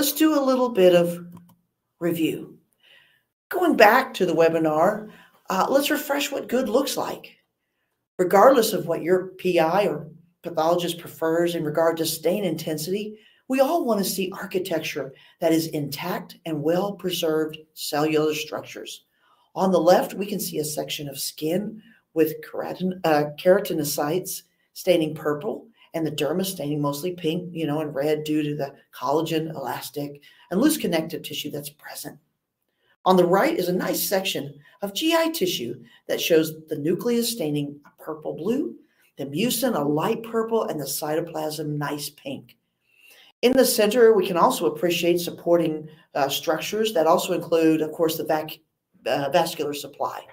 let's do a little bit of review. Going back to the webinar, let's refresh what good looks like. Regardless of what your PI or pathologist prefers in regard to stain intensity, we all want to see architecture that is intact and well-preserved cellular structures. On the left, we can see a section of skin with keratinocytes staining purple and the dermis staining mostly pink, and red due to the collagen, elastic, and loose connective tissue that's present. On the right is a nice section of GI tissue that shows the nucleus staining a purple blue, the mucin a light purple, and the cytoplasm nice pink. In the center, we can also appreciate supporting structures that also include, of course, the vascular supply.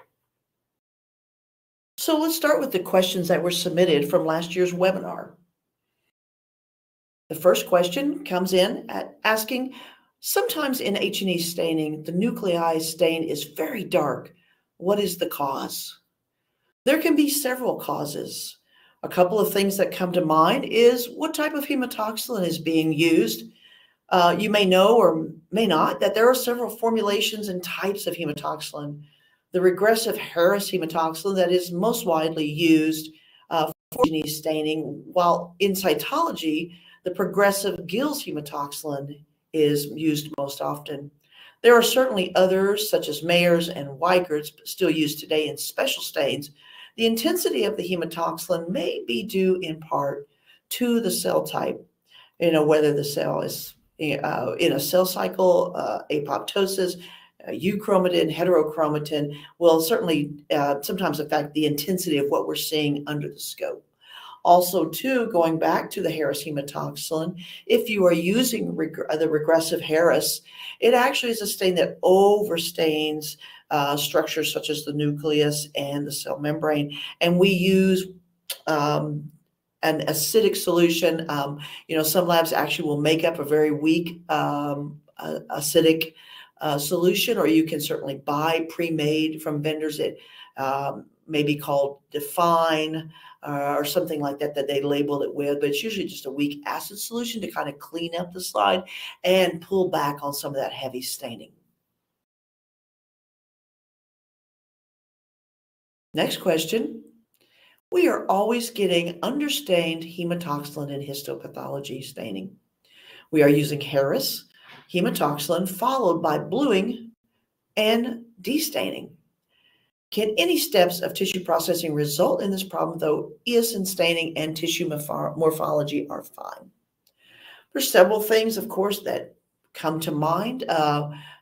So let's start with the questions that were submitted from last year's webinar. The first question comes in asking, sometimes in H&E staining, the nuclei stain is very dark. What is the cause? There can be several causes. A couple of things that come to mind is what type of hematoxylin is being used. You may know or may not that there are several formulations and types of hematoxylin. The regressive Harris hematoxylin that is most widely used for H&E staining, while in cytology, the progressive Gills hematoxylin is used most often. There are certainly others, such as Mayer's and Weigert's, still used today in special stains. The intensity of the hematoxylin may be due in part to the cell type, whether the cell is in a cell cycle, apoptosis, euchromatin, heterochromatin will certainly sometimes affect the intensity of what we're seeing under the scope. Also, too, going back to the Harris hematoxylin, if you are using the regressive Harris, it actually is a stain that overstains structures such as the nucleus and the cell membrane. And we use an acidic solution. Some labs actually will make up a very weak acidic solution, or you can certainly buy pre-made from vendors that may be called Define or something like that they label it with, but it's usually just a weak acid solution to kind of clean up the slide and pull back on some of that heavy staining. Next question. We are always getting understained hematoxylin in histopathology staining. We are using Harris hematoxylin followed by bluing and destaining. Can any steps of tissue processing result in this problem, though eosin staining and tissue morphology are fine? There's several things, of course, that come to mind.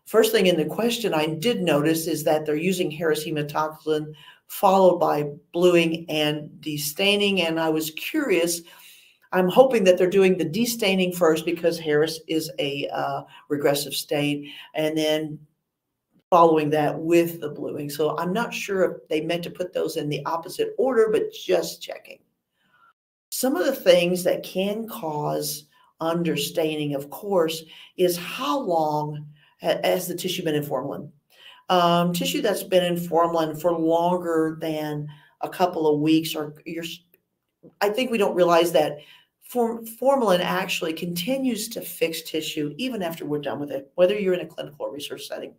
First thing in the question I did notice is that they're using Harris hematoxylin followed by bluing and destaining, and I was curious. I'm hoping that they're doing the destaining first because Harris is a regressive stain, and then following that with the bluing. So I'm not sure if they meant to put those in the opposite order, but just checking. Some of the things that can cause understaining, of course, is how long has the tissue been in formalin. Tissue that's been in formalin for longer than a couple of weeks, I think we don't realize that formalin actually continues to fix tissue even after we're done with it, whether you're in a clinical or research setting.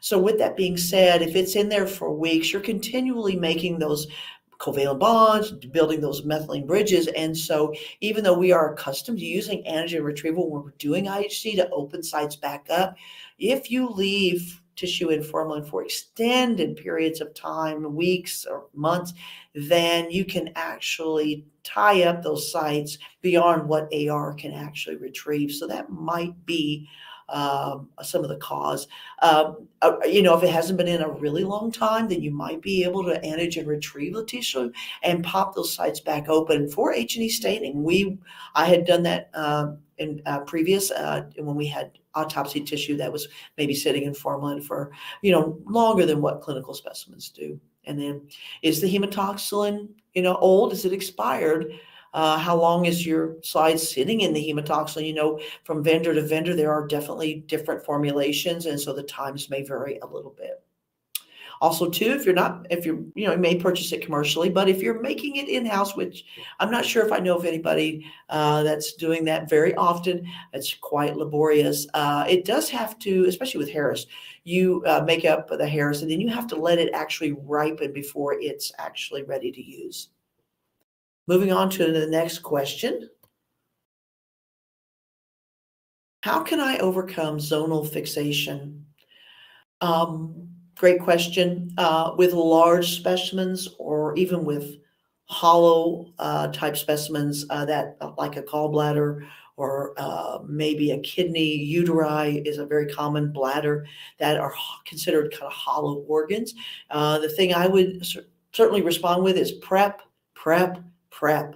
So with that being said, if it's in there for weeks, you're continually making those covalent bonds, building those methylene bridges. And so even though we are accustomed to using antigen retrieval when we're doing IHC to open sites back up, if you leave tissue in formalin for extended periods of time, weeks or months, then you can actually tie up those sites beyond what AR can actually retrieve. So that might be some of the cause. If it hasn't been in a really long time, then you might be able to antigen retrieve the tissue and pop those sites back open for H&E staining. I had done that in previous when we had autopsy tissue that was maybe sitting in formalin for longer than what clinical specimens do. And then, is the hematoxylin old? Is it expired? How long is your slide sitting in the hematoxylin? From vendor to vendor, there are definitely different formulations, and so the times may vary a little bit. Also, too, if you're, you may purchase it commercially, but if you're making it in-house, which I'm not sure if I know of anybody that's doing that very often, it's quite laborious. It does have to, especially with Harris, you make up the Harris, and then you have to let it actually ripen before it's actually ready to use. Moving on to the next question. How can I overcome zonal fixation? Great question. With large specimens or even with hollow type specimens that like a gallbladder or maybe a kidney, uteri is a very common bladder that are considered kind of hollow organs. The thing I would certainly respond with is prep, prep, prep.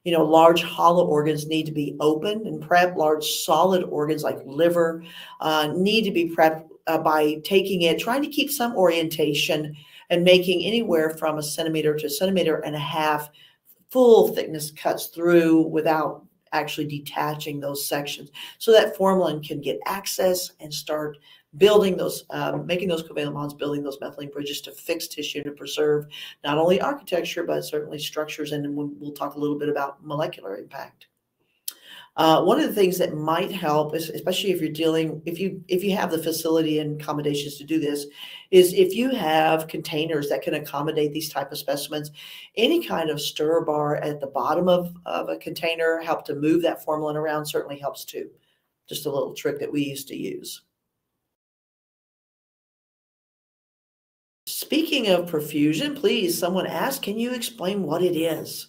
Large hollow organs need to be opened and prepped. Large solid organs like liver need to be prepped by trying to keep some orientation and making anywhere from 1 centimeter to 1.5 centimeters full thickness cuts through without actually detaching those sections, so that formalin can get access and start building those, making those covalent bonds, building those methylene bridges to fix tissue to preserve not only architecture, but certainly structures. And then we'll talk a little bit about molecular impact. One of the things that might help, especially if you have the facility and accommodations to do this, is if you have containers that can accommodate these type of specimens, any kind of stir bar at the bottom of a container help to move that formalin around certainly helps too. Just a little trick that we used to use. Speaking of perfusion, please, someone asked, can you explain what it is?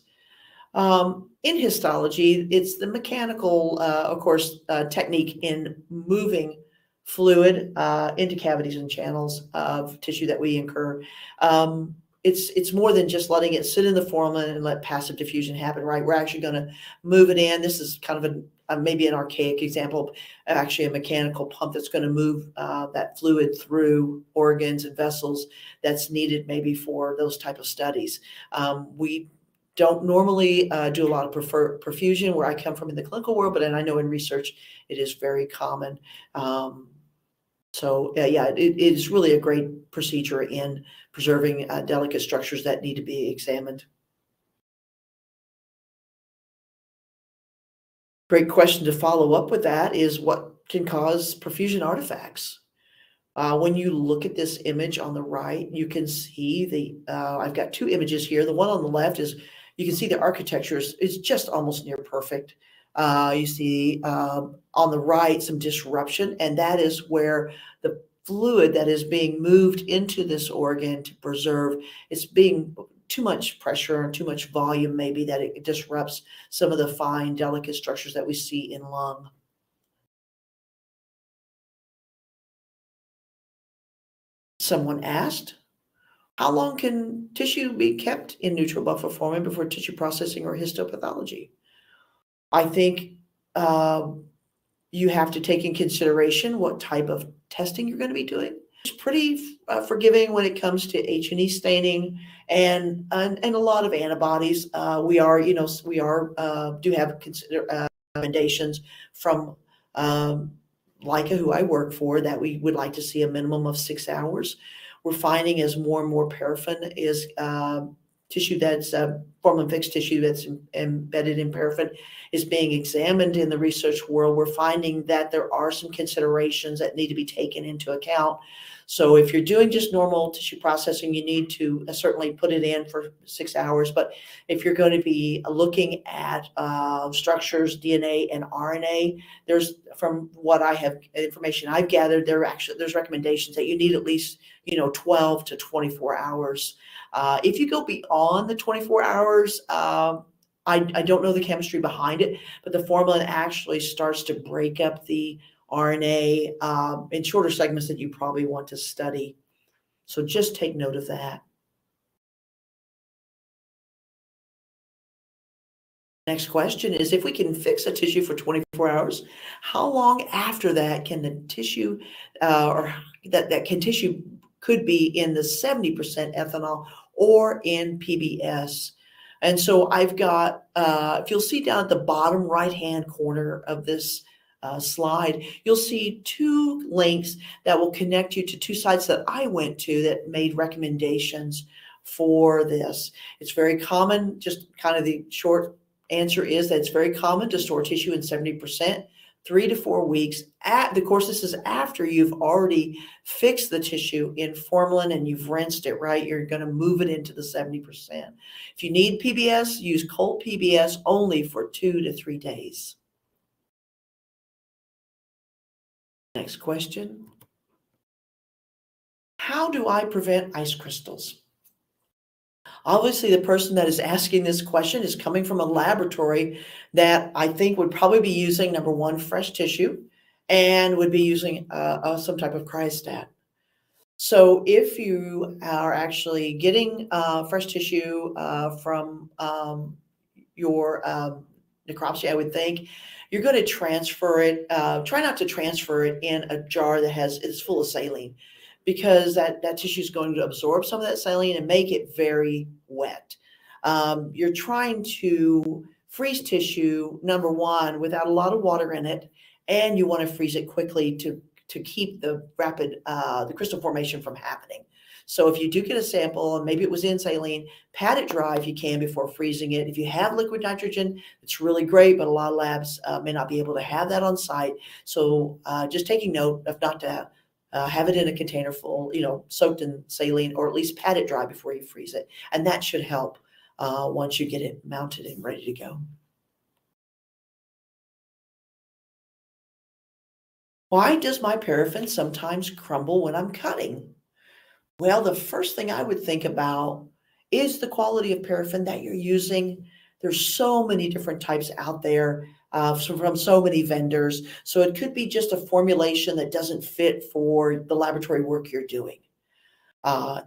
In histology, it's the mechanical, of course, technique in moving fluid into cavities and channels of tissue that we incur. It's more than just letting it sit in the formalin and let passive diffusion happen, right? We're actually going to move it in. This is kind of maybe an archaic example, actually a mechanical pump that's going to move that fluid through organs and vessels that's needed maybe for those type of studies. We don't normally do a lot of perfusion where I come from in the clinical world, but I know in research it is very common. So yeah, it is really a great procedure in preserving delicate structures that need to be examined. Great question to follow up with that is what can cause perfusion artifacts? When you look at this image on the right, you can see I've got two images here. The one on the left is, you can see the architecture is just almost near perfect. You see on the right some disruption, and that is where the fluid that is being moved into this organ to preserve, it's being too much pressure and too much volume maybe that it disrupts some of the fine, delicate structures that we see in lung. Someone asked, how long can tissue be kept in neutral buffer format before tissue processing or histopathology? I think you have to take in consideration what type of testing you're going to be doing. It's pretty forgiving when it comes to H&E staining and a lot of antibodies. We do have recommendations from Leica, who I work for, that we would like to see a minimum of 6 hours. We're finding as more and more paraffin is tissue that's formalin fixed tissue that's embedded in paraffin is being examined in the research world. We're finding that there are some considerations that need to be taken into account. So if you're doing just normal tissue processing, you need to certainly put it in for 6 hours. But if you're going to be looking at structures, DNA and RNA, from what I have information I've gathered, there's recommendations that you need at least 12 to 24 hours. If you go beyond the 24 hours, I don't know the chemistry behind it, but the formalin actually starts to break up the RNA in shorter segments that you probably want to study. So just take note of that. Next question is, if we can fix a tissue for 24 hours, how long after that can the tissue tissue could be in the 70% ethanol or in PBS? And so I've got, if you'll see down at the bottom right-hand corner of this slide, you'll see two links that will connect you to two sites that I went to that made recommendations for this. It's very common, just kind of the short answer is that it's very common to store tissue in 70%, 3 to 4 weeks. Of course, this is after you've already fixed the tissue in formalin and you've rinsed it, right? You're going to move it into the 70%. If you need PBS, use cold PBS only for 2 to 3 days. Next question. How do I prevent ice crystals? Obviously, the person that is asking this question is coming from a laboratory that I think would probably be using, number one, fresh tissue, and would be using some type of cryostat. So if you are actually getting fresh tissue from your necropsy, I would think you're going to transfer it. Try not to transfer it in a jar that is full of saline, because that tissue is going to absorb some of that saline and make it very wet. You're trying to freeze tissue, number one, without a lot of water in it, and you want to freeze it quickly to keep the rapid the crystal formation from happening. So if you do get a sample, and maybe it was in saline, pat it dry if you can before freezing it. If you have liquid nitrogen, it's really great, but a lot of labs may not be able to have that on site. So just taking note of not to have it in a container full, soaked in saline, or at least pat it dry before you freeze it. And that should help once you get it mounted and ready to go. Why does my paraffin sometimes crumble when I'm cutting? Well, the first thing I would think about is the quality of paraffin that you're using. There's so many different types out there from so many vendors. So it could be just a formulation that doesn't fit for the laboratory work you're doing.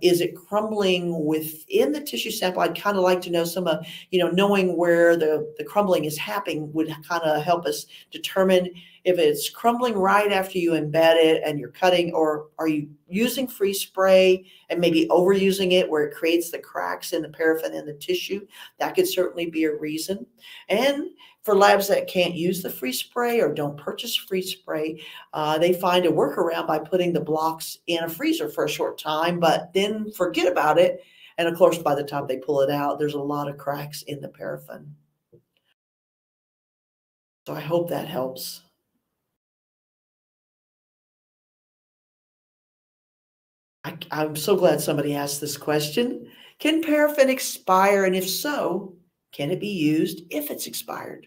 Is it crumbling within the tissue sample? I'd kind of like to know some of, knowing where the crumbling is happening would kind of help us determine if it's crumbling right after you embed it and you're cutting, or are you using freeze spray and maybe overusing it where it creates the cracks in the paraffin in the tissue. That could certainly be a reason. And for labs that can't use the freeze spray or don't purchase freeze spray, they find a workaround by putting the blocks in a freezer for a short time, but then forget about it. And of course, by the time they pull it out, there's a lot of cracks in the paraffin. So I hope that helps. I'm so glad somebody asked this question. Can paraffin expire? And if so, can it be used if it's expired?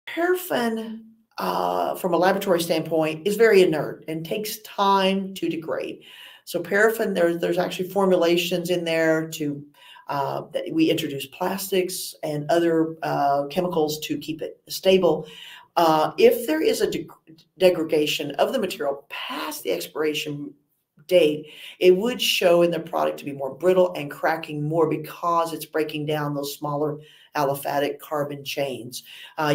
Paraffin, from a laboratory standpoint, is very inert and takes time to degrade. So paraffin, there's actually formulations in there that we introduce plastics and other chemicals to keep it stable. If there is a degradation of the material past the expiration date, it would show in the product to be more brittle and cracking more because it's breaking down those smaller aliphatic carbon chains.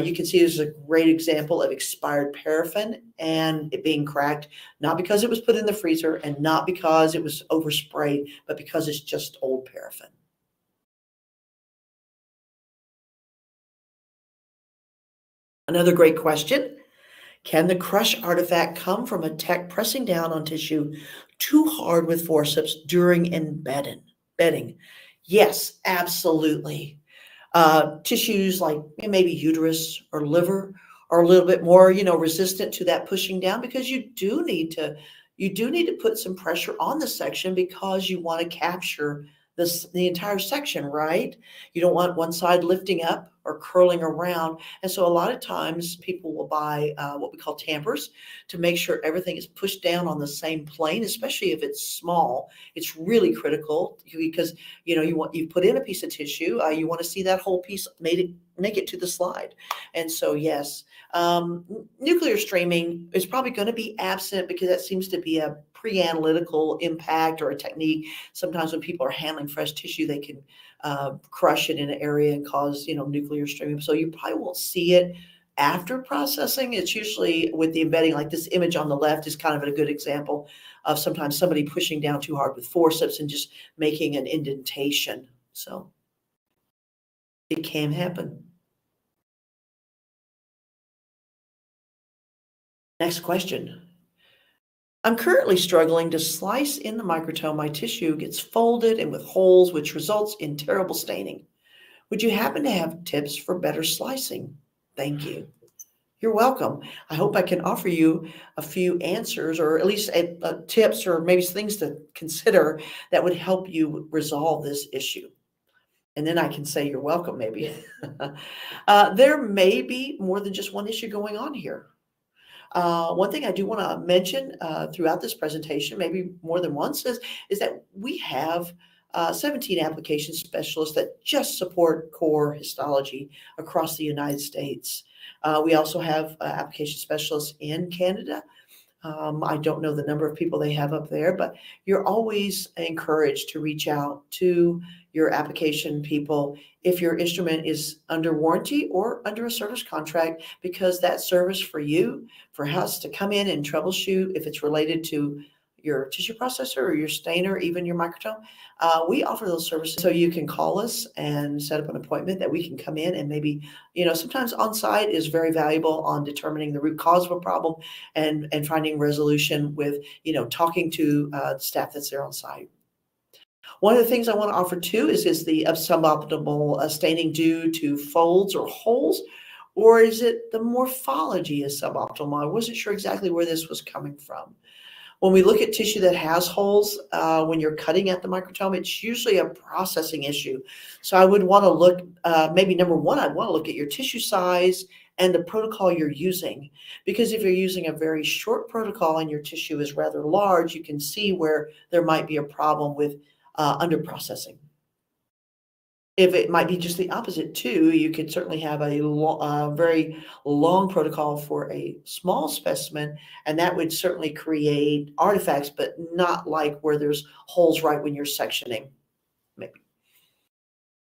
You can see there's a great example of expired paraffin and it being cracked, not because it was put in the freezer and not because it was oversprayed, but because it's just old paraffin. Another great question. Can the crush artifact come from a tech pressing down on tissue too hard with forceps during embedding? Yes, absolutely. Tissues like maybe uterus or liver are a little bit more, resistant to that pushing down, because you do need to put some pressure on the section because you want to capture the entire section, right? You don't want one side lifting up or curling around. And so a lot of times people will buy what we call tampers to make sure everything is pushed down on the same plane, especially if it's small. It's really critical because, you put in a piece of tissue, you want to see that whole piece make it to the slide. And so, yes, nuclear streaming is probably going to be absent because that seems to be a pre-analytical impact or a technique. Sometimes when people are handling fresh tissue, they can crush it in an area and cause, nuclear streaming. So you probably won't see it after processing. It's usually with the embedding, like this image on the left is kind of a good example of sometimes somebody pushing down too hard with forceps and just making an indentation. So it can happen. Next question. I'm currently struggling to slice in the microtome. My tissue gets folded and with holes, which results in terrible staining. Would you happen to have tips for better slicing? Thank you. You're welcome. I hope I can offer you a few answers or at least tips or maybe things to consider that would help you resolve this issue. And then I can say you're welcome, maybe. There may be more than just one issue going on here. One thing I do want to mention throughout this presentation, maybe more than once, is that we have 17 application specialists that just support core histology across the United States. We also have application specialists in Canada. I don't know the number of people they have up there, but you're always encouraged to reach out to your application people if your instrument is under warranty or under a service contract, because that service for you, for us to come in and troubleshoot if it's related to your tissue processor or your stainer, even your microtome, we offer those services. So you can call us and set up an appointment that we can come in and maybe, sometimes on-site is very valuable on determining the root cause of a problem and finding resolution with, talking to the staff that's there on site. One of the things I want to offer too is the suboptimal staining due to folds or holes, or is it the morphology is suboptimal? I wasn't sure exactly where this was coming from. When we look at tissue that has holes, when you're cutting at the microtome, it's usually a processing issue. So I would want to look, maybe number one, I'd want to look at your tissue size and the protocol you're using. Because if you're using a very short protocol and your tissue is rather large, you can see where there might be a problem with under processing. If it might be just the opposite too, you could certainly have a very long protocol for a small specimen, and that would certainly create artifacts, but not like where there's holes right when you're sectioning, maybe.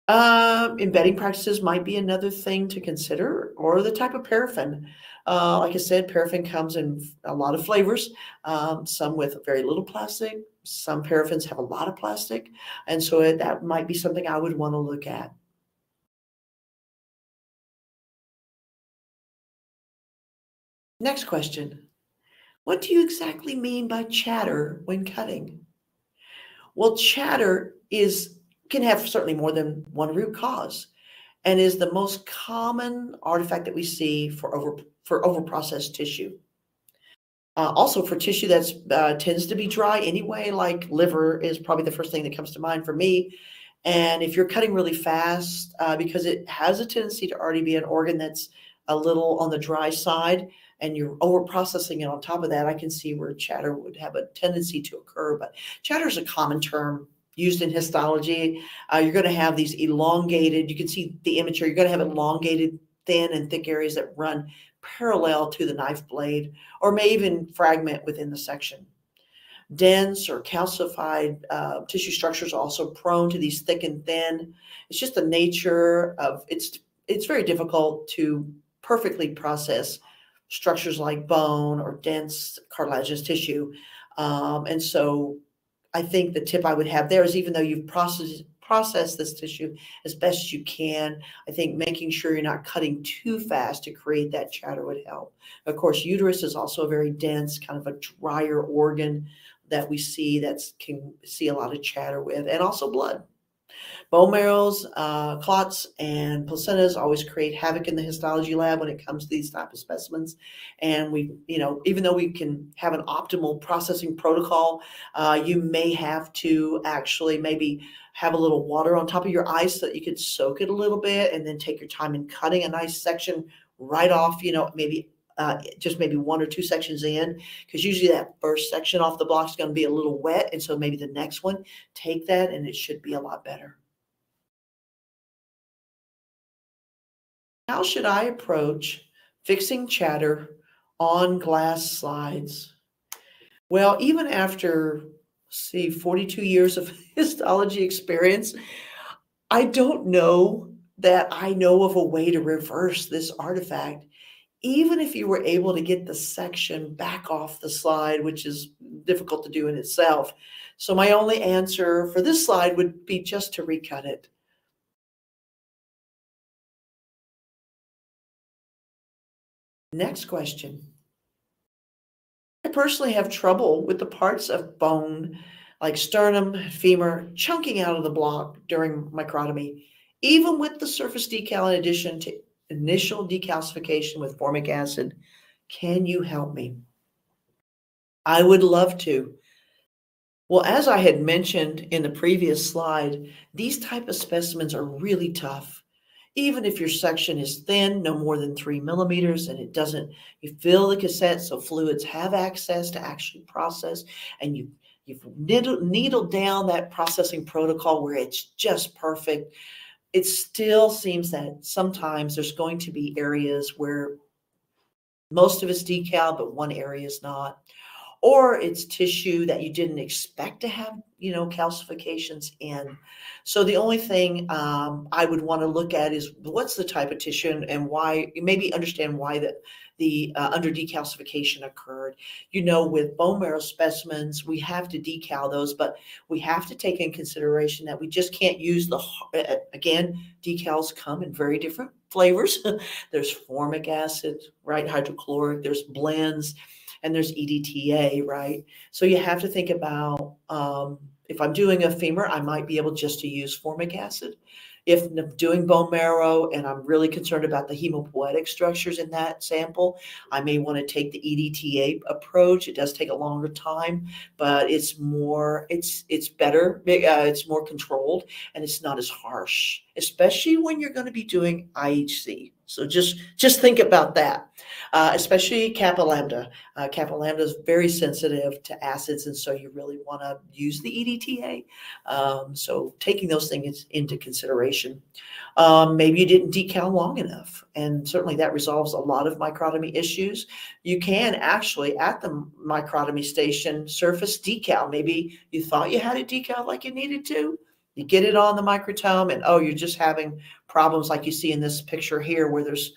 Embedding practices might be another thing to consider, or the type of paraffin. Like I said, paraffin comes in a lot of flavors, some with very little plastic. Some paraffins have a lot of plastic, and so that might be something I would want to look at. Next question. What do you exactly mean by chatter when cutting? Well, chatter can have certainly more than one root cause, and is the most common artifact that we see for overprocessed tissue. Also for tissue that's tends to be dry anyway, like liver is probably the first thing that comes to mind for me. And if you're cutting really fast, because it has a tendency to already be an organ that's a little on the dry side, and you're over processing it on top of that, I can see where chatter would have a tendency to occur. But chatter is a common term used in histology. You're going to have these elongated, you can see the image here, you're going to have elongated, thin and thick areas that run parallel to the knife blade, or may even fragment within the section. Dense or calcified tissue structures are also prone to these thick and thin. It's just the nature of it's very difficult to perfectly process structures like bone or dense cartilaginous tissue. And so I think the tip I would have there is, even though you've processed this tissue as best as you can, I think making sure you're not cutting too fast to create that chatter would help. Of course, uterus is also a very dense, kind of a drier organ that we see can see a lot of chatter with, and also blood. Bone marrows, clots, and placentas always create havoc in the histology lab when it comes to these type of specimens. And even though we can have an optimal processing protocol, you may have to actually maybe have a little water on top of your ice so that you could soak it a little bit, and then take your time in cutting a nice section right off, maybe just maybe one or two sections in, because usually that first section off the block is going to be a little wet. And so maybe the next one, take that and it should be a lot better. How should I approach fixing chatter on glass slides? Well, even after, 42 years of histology experience, I don't know that I know of a way to reverse this artifact, even if you were able to get the section back off the slide, which is difficult to do in itself. So my only answer for this slide would be just to recut it. Next question. I personally have trouble with the parts of bone like sternum, femur, chunking out of the block during microtomy, even with the surface decal in addition to initial decalcification with formic acid. Can you help me? I would love to. Well, as I had mentioned in the previous slide, these type of specimens are really tough. Even if your section is thin, no more than 3 millimeters, and it doesn't, you fill the cassette so fluids have access to actually process, and you've needled down that processing protocol where it's just perfect. It still seems that sometimes there's going to be areas where most of it's decal, but one area is not, or it's tissue that you didn't expect to have, calcifications in. So the only thing I would want to look at is what's the type of tissue and why, maybe understand why the under decalcification occurred. With bone marrow specimens, we have to decal those, but we have to take in consideration that we just can't use again, decals come in very different flavors. There's formic acid, right? Hydrochloric, there's blends, and there's EDTA, right? So you have to think about, if I'm doing a femur, I might be able just to use formic acid. If I'm doing bone marrow and I'm really concerned about the hemopoietic structures in that sample, I may want to take the EDTA approach. It does take a longer time, but it's better. It's more controlled, and it's not as harsh, especially when you're going to be doing IHC. So just think about that, especially kappa lambda. Kappa lambda is very sensitive to acids, and so you really want to use the EDTA. So taking those things into consideration. Maybe you didn't decal long enough, and certainly that resolves a lot of microtomy issues. You can actually, at the microtomy station, surface decal. Maybe you thought you had it decal like you needed to. You get it on the microtome, and you're just having problems like you see in this picture here where there's,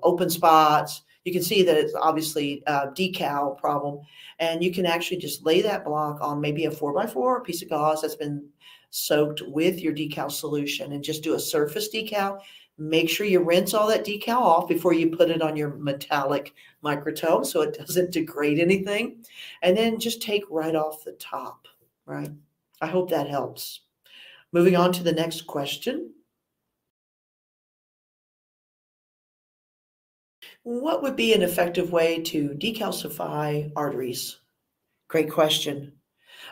open spots. You can see that it's obviously a decal problem, and you can actually just lay that block on maybe a 4x4, a piece of gauze that's been soaked with your decal solution, and just do a surface decal. Make sure you rinse all that decal off before you put it on your metallic microtome so it doesn't degrade anything, and then just take right off the top, right? I hope that helps. Moving on to the next question. What would be an effective way to decalcify arteries? Great question.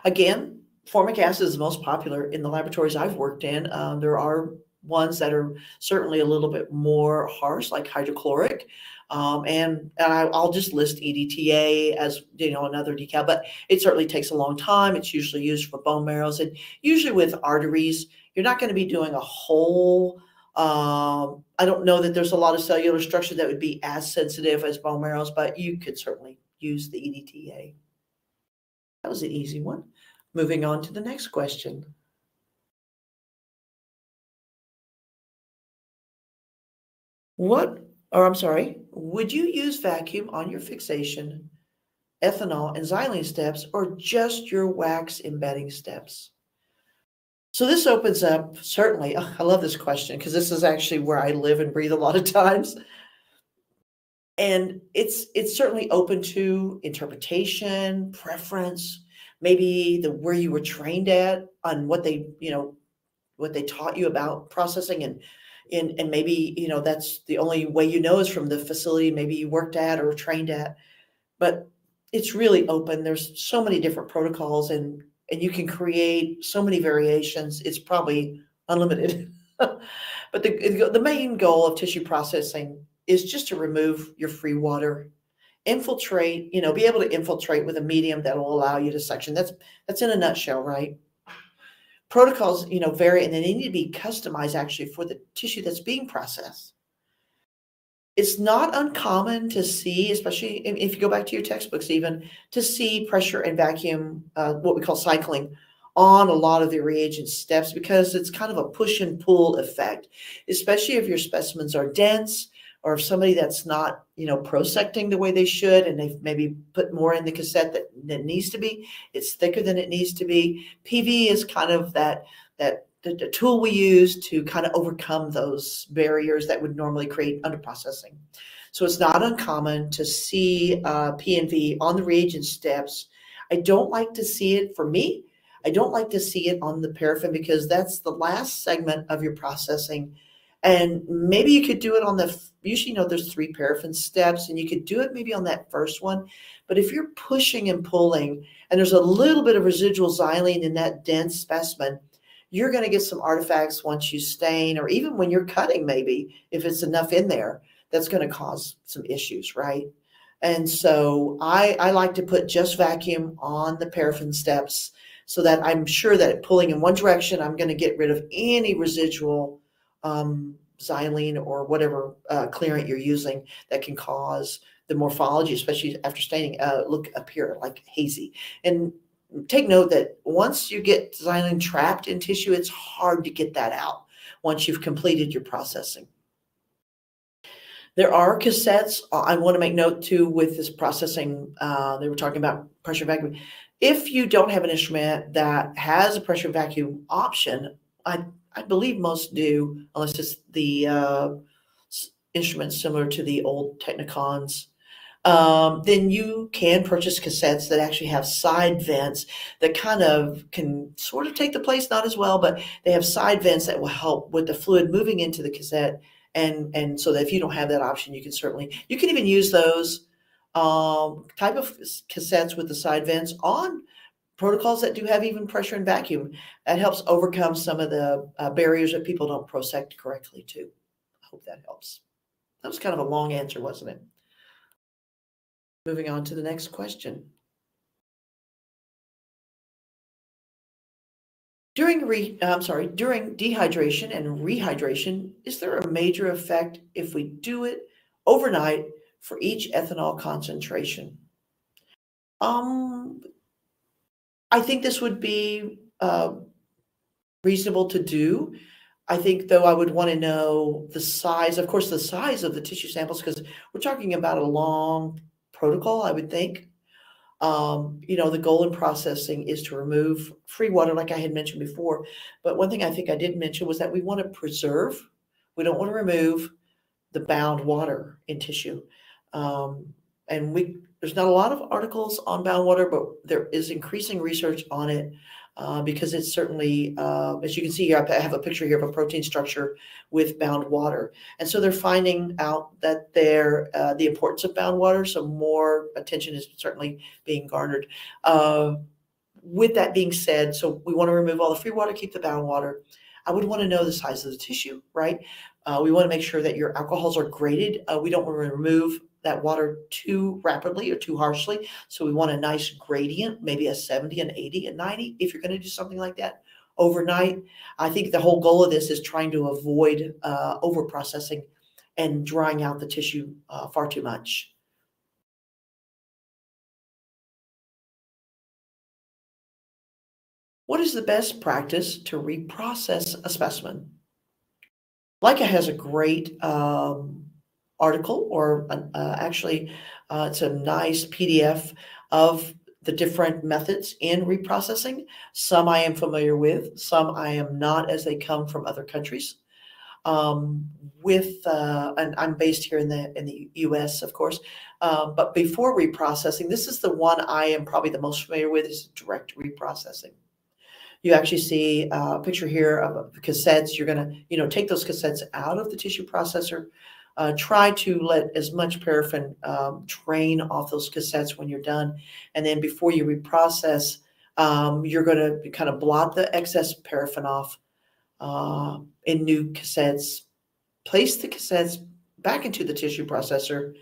Again, formic acid is the most popular in the laboratories I've worked in. There are ones that are certainly a little bit more harsh, like hydrochloric. And I'll just list EDTA as, another decal, but it certainly takes a long time. It's usually used for bone marrows, and usually with arteries, you're not going to be doing a whole, I don't know that there's a lot of cellular structure that would be as sensitive as bone marrows, but you could certainly use the EDTA. That was an easy one. Moving on to the next question. Would you use vacuum on your fixation, ethanol, and xylene steps, or just your wax embedding steps? So this opens up, certainly, I love this question because this is actually where I live and breathe a lot of times. And it's certainly open to interpretation, preference, maybe where you were trained at, on what they taught you about processing, and maybe that's the only way is from the facility maybe you worked at or trained at. But it's really open. There's so many different protocols, and you can create so many variations. It's probably unlimited. But the main goal of tissue processing is just to remove your free water, infiltrate, be able to infiltrate with a medium that will allow you to suction. That's in a nutshell, right? Protocols, vary, and they need to be customized actually for the tissue that's being processed. It's not uncommon to see, especially if you go back to your textbooks even, to see pressure and vacuum, what we call cycling, on a lot of the reagent steps, because it's kind of a push and pull effect, especially if your specimens are dense, or if somebody that's not, prosecting the way they should, and they've maybe put more in the cassette than needs to be. It's thicker than it needs to be. PV is kind of the tool we use to kind of overcome those barriers that would normally create underprocessing. So it's not uncommon to see P&V on the reagent steps. I don't like to see it, for me, I don't like to see it on the paraffin because that's the last segment of your processing. And maybe you could do it on usually, there's 3 paraffin steps, and you could do it maybe on that first one. But if you're pushing and pulling, and there's a little bit of residual xylene in that dense specimen, you're going to get some artifacts once you stain, or even when you're cutting, maybe if it's enough in there, that's going to cause some issues, right? And so I like to put just vacuum on the paraffin steps so that I'm sure that pulling in one direction, I'm going to get rid of any residual xylene or whatever clearant you're using that can cause the morphology, especially after staining, appear like hazy. And take note that once you get xylene trapped in tissue, it's hard to get that out once you've completed your processing. There are cassettes. I want to make note too with this processing. They were talking about pressure vacuum. If you don't have an instrument that has a pressure vacuum option, I believe most do, unless it's the instrument similar to the old Technicons. Then you can purchase cassettes that actually have side vents that kind of can sort of take the place, not as well, but they have side vents that will help with the fluid moving into the cassette. And so that if you don't have that option, you can even use those type of cassettes with the side vents on protocols that do have even pressure and vacuum. That helps overcome some of the barriers that people don't prosect correctly too. I hope that helps. That was kind of a long answer, wasn't it? Moving on to the next question. During dehydration and rehydration, is there a major effect if we do it overnight for each ethanol concentration? I think this would be reasonable to do. I think, though, I would want to know the size, of course, the size of the tissue samples, because we're talking about a long protocol, I would think. The goal in processing is to remove free water, like I had mentioned before. But one thing I think I did mention was that we want to preserve. We don't want to remove the bound water in tissue. There's not a lot of articles on bound water, but there is increasing research on it because it's certainly, as you can see here, I have a picture here of a protein structure with bound water. And so they're finding out that the importance of bound water, so more attention is certainly being garnered. With that being said, so we want to remove all the free water, keep the bound water. I would want to know the size of the tissue, right? We want to make sure that your alcohols are graded. We don't want to remove that water too rapidly or too harshly. So we want a nice gradient, maybe a 70, an 80, a 90, if you're going to do something like that overnight. I think the whole goal of this is trying to avoid over-processing and drying out the tissue far too much. What is the best practice to reprocess a specimen? Leica has a great article, or actually it's a nice PDF of the different methods in reprocessing. Some I am familiar with, some I am not, as they come from other countries. And I'm based here in the US, of course. But before reprocessing, this is the one I am probably the most familiar with, is direct reprocessing. You actually see a picture here of cassettes. You're going to, take those cassettes out of the tissue processor. Try to let as much paraffin drain off those cassettes when you're done. And then before you reprocess, you're going to kind of blot the excess paraffin off in new cassettes. Place the cassettes back into the tissue processor,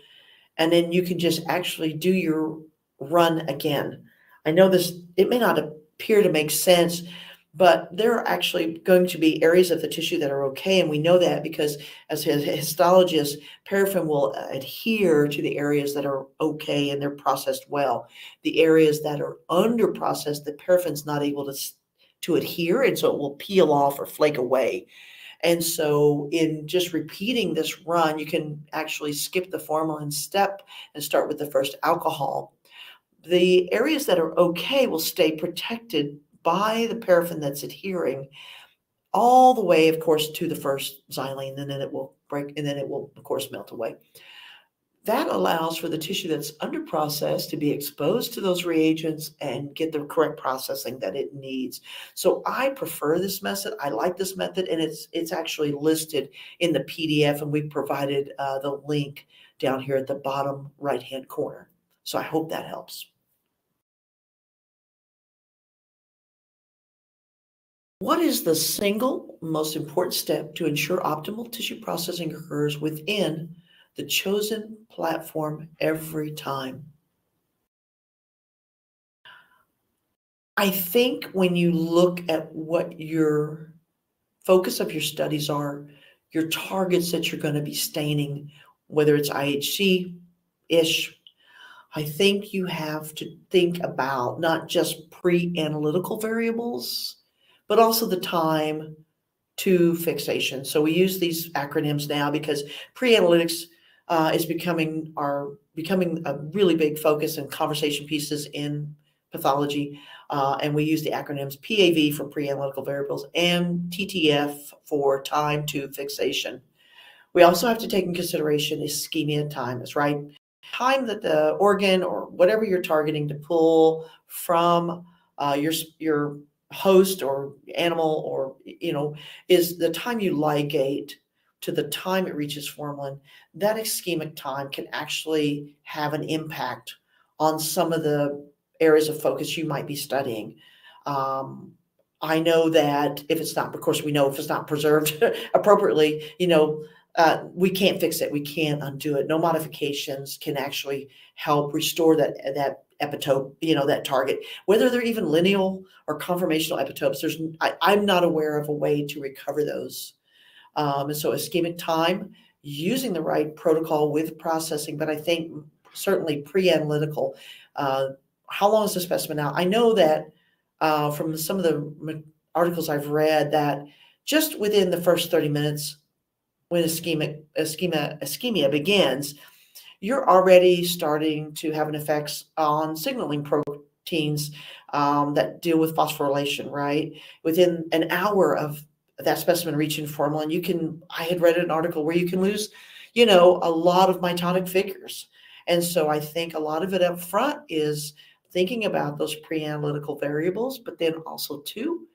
and then you can just actually do your run again. I know it may not appear to make sense, but there are actually going to be areas of the tissue that are okay. And we know that because as histologists, paraffin will adhere to the areas that are okay and they're processed well. The areas that are under processed, the paraffin's not able to adhere, and so it will peel off or flake away. And so in just repeating this run, you can actually skip the formalin step and start with the first alcohol. The areas that are okay will stay protected by the paraffin that's adhering all the way, of course, to the first xylene, and then it will break, and then it will, of course, melt away. that allows for the tissue that's under processed to be exposed to those reagents and get the correct processing that it needs. So I prefer this method. I like this method, and it's actually listed in the PDF, and we've provided the link down here at the bottom right-hand corner. So I hope that helps. What is the single most important step to ensure optimal tissue processing occurs within the chosen platform every time? I think when you look at what your focus of your studies are, your targets that you're going to be staining, whether it's IHC-ish, I think you have to think about not just pre-analytical variables, but also the time to fixation. So we use these acronyms now because pre-analytics is becoming a really big focus and conversation pieces in pathology. And we use the acronyms PAV for pre-analytical variables and TTF for time to fixation. We also have to take in consideration ischemia time. That's right. Time that the organ or whatever you're targeting to pull from your host or animal, or is the time you ligate to the time it reaches formalin. That ischemic time can actually have an impact on some of the areas of focus you might be studying. I know that if it's not, of course, we know if it's not preserved appropriately, we can't fix it. We can't undo it. No modifications can actually help restore that epitope, that target, whether they're even lineal or conformational epitopes. I'm not aware of a way to recover those. And so ischemic time, using the right protocol with processing, but I think certainly pre-analytical. How long is the specimen out? I know that from some of the articles I've read that just within the first 30 minutes, when ischemia begins, you're already starting to have an effect on signaling proteins that deal with phosphorylation, right? Within an hour of that specimen reaching formalin, I had read an article where you can lose, a lot of mitotic figures. And so I think a lot of it up front is thinking about those pre-analytical variables, but then also too,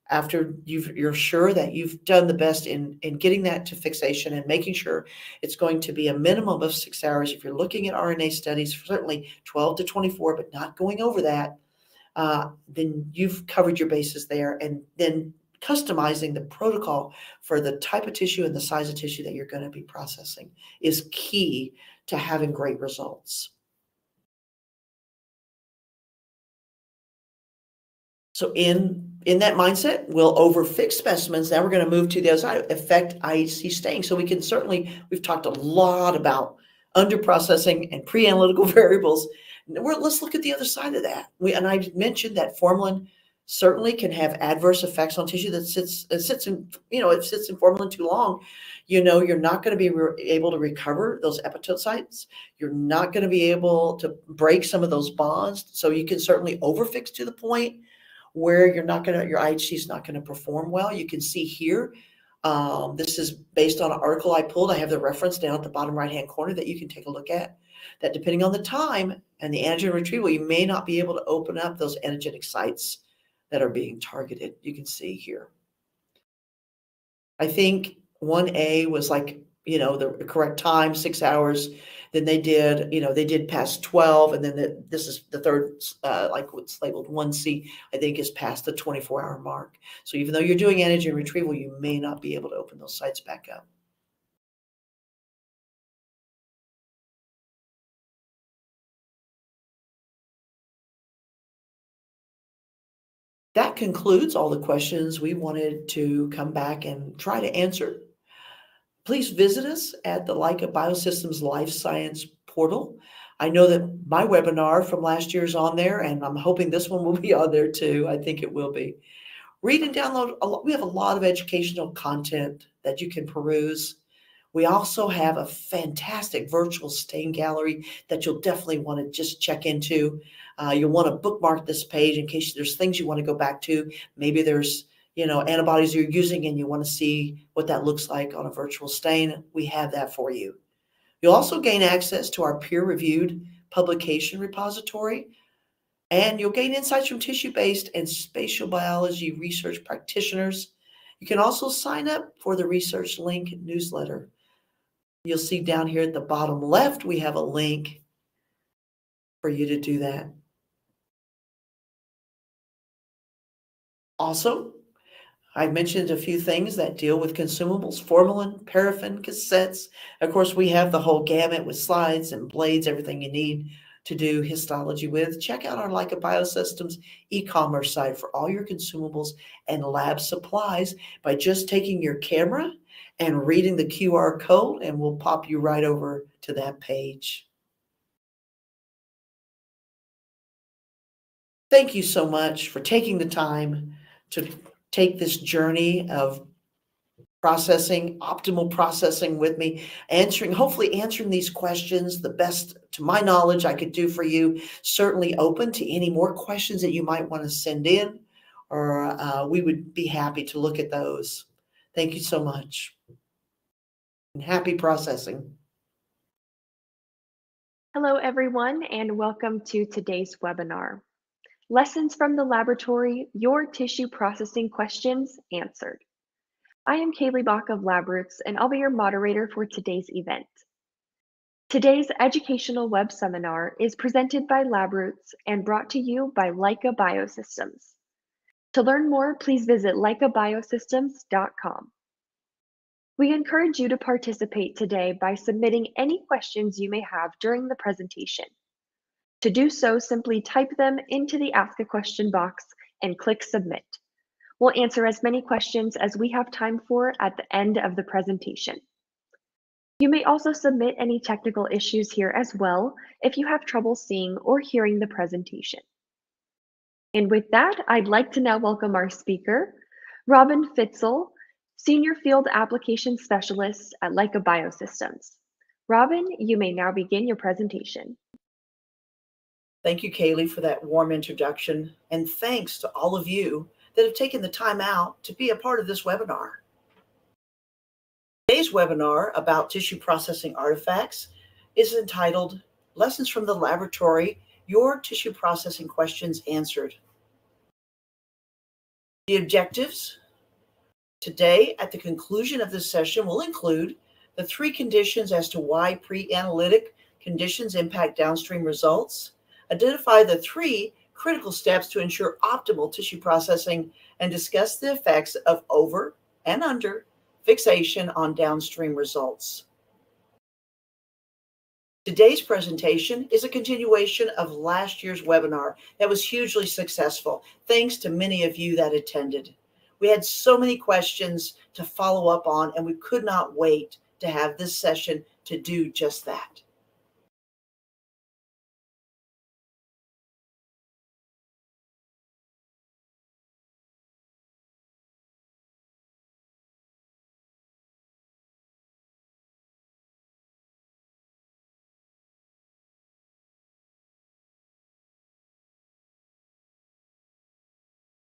after you're sure that you've done the best in getting that to fixation and making sure it's going to be a minimum of 6 hours. If you're looking at RNA studies, certainly 12 to 24, but not going over that, then you've covered your bases there. And then customizing the protocol for the type of tissue and the size of tissue that you're going to be processing is key to having great results. So in that mindset, we'll overfix specimens. Now we're going to move to the other side, affect IHC staining. So we've talked a lot about underprocessing and pre-analytical variables. Let's look at the other side of that. And I mentioned that formalin certainly can have adverse effects on tissue that sits in formalin too long. You're not going to be able to recover those epitope sites. You're not going to be able to break some of those bonds. So you can certainly overfix to the point where your IHC is not going to perform well. You can see here, this is based on an article I pulled. I have the reference down at the bottom right-hand corner that you can take a look at, that depending on the time and the antigen retrieval, you may not be able to open up those antigenic sites that are being targeted. You can see here. I think 1A was like, the correct time, 6 hours. Then they did past 12. And then this is the third, like what's labeled 1C, I think is past the 24-hour mark. So even though you're doing antigen retrieval, you may not be able to open those sites back up. That concludes all the questions we wanted to come back and try to answer. Please visit us at the Leica Biosystems Life Science portal. I know that my webinar from last year is on there, and I'm hoping this one will be on there too. I think it will be. Read and download. We have a lot of educational content that you can peruse. We also have a fantastic virtual stain gallery that you'll definitely want to just check into. You'll want to bookmark this page in case there's things you want to go back to. Maybe there's antibodies you're using and you want to see what that looks like on a virtual stain. We have that for you. You'll also gain access to our peer-reviewed publication repository, and you'll gain insights from tissue-based and spatial biology research practitioners. You can also sign up for the Research Link newsletter. You'll see down here at the bottom left, we have a link for you to do that. Also, I've mentioned a few things that deal with consumables: formalin, paraffin, cassettes. Of course, we have the whole gamut with slides and blades, everything you need to do histology with. Check out our Leica Biosystems e-commerce site for all your consumables and lab supplies by just taking your camera and reading the QR code, and we'll pop you right over to that page. Thank you so much for taking the time to take this journey of processing, optimal processing with me, hopefully answering these questions the best to my knowledge I could do for you. Certainly open to any more questions that you might want to send in, or we would be happy to look at those. Thank you so much. And happy processing. Hello, everyone, and welcome to today's webinar. Lessons from the Laboratory, Your Tissue Processing Questions Answered. I am Kaylee Bach of Labroots, and I'll be your moderator for today's event. Today's educational web seminar is presented by Labroots and brought to you by Leica Biosystems. To learn more, please visit leicabiosystems.com. We encourage you to participate today by submitting any questions you may have during the presentation. To do so, simply type them into the Ask a Question box and click Submit. We'll answer as many questions as we have time for at the end of the presentation. You may also submit any technical issues here as well if you have trouble seeing or hearing the presentation. And with that, I'd like to now welcome our speaker, Robin Fitzl, Senior Field Application Specialist at Leica Biosystems. Robin, you may now begin your presentation. Thank you, Kaylee, for that warm introduction, and thanks to all of you that have taken the time out to be a part of this webinar. Today's webinar about tissue processing artifacts is entitled Lessons from the Laboratory, Your Tissue Processing Questions Answered. The objectives today at the conclusion of this session will include the 3 conditions as to why pre-analytic conditions impact downstream results, identify the 3 critical steps to ensure optimal tissue processing, and discuss the effects of over and under fixation on downstream results. Today's presentation is a continuation of last year's webinar that was hugely successful, thanks to many of you that attended. We had so many questions to follow up on, and we could not wait to have this session to do just that.